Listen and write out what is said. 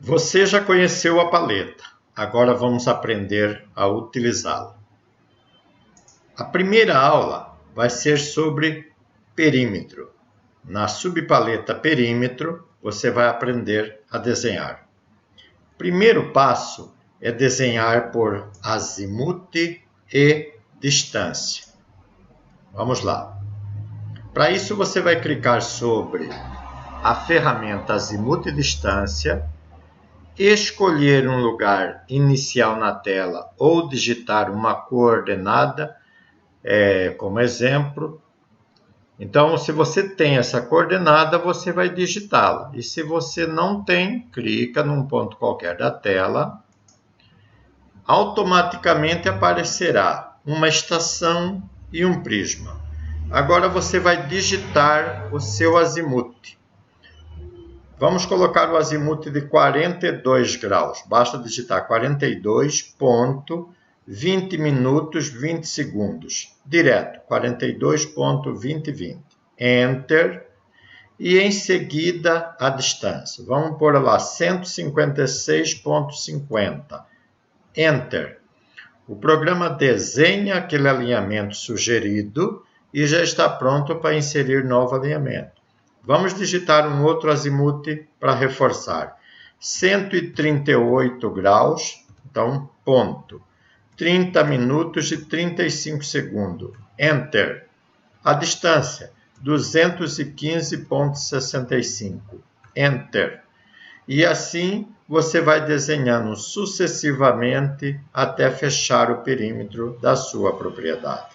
Você já conheceu a paleta, agora vamos aprender a utilizá-la. A primeira aula vai ser sobre perímetro. Na subpaleta perímetro, você vai aprender a desenhar. Primeiro passo é desenhar por azimuth e distância. Vamos lá. Para isso, você vai clicar sobre a ferramenta azimuth e distância, escolher um lugar inicial na tela ou digitar uma coordenada, como exemplo. Então, se você tem essa coordenada, você vai digitá-la. E se você não tem, clica num ponto qualquer da tela. Automaticamente aparecerá uma estação e um prisma. Agora você vai digitar o seu azimuth. Vamos colocar o azimuth de 42 graus. Basta digitar 42,20 minutos, 20 segundos. Direto, 42,2020. Enter. E em seguida a distância. Vamos pôr lá 156,50. Enter. O programa desenha aquele alinhamento sugerido e já está pronto para inserir novo alinhamento. Vamos digitar um outro azimuth para reforçar. 138 graus, então ponto. 30 minutos e 35 segundos. Enter. A distância, 215,65. Enter. E assim você vai desenhando sucessivamente até fechar o perímetro da sua propriedade.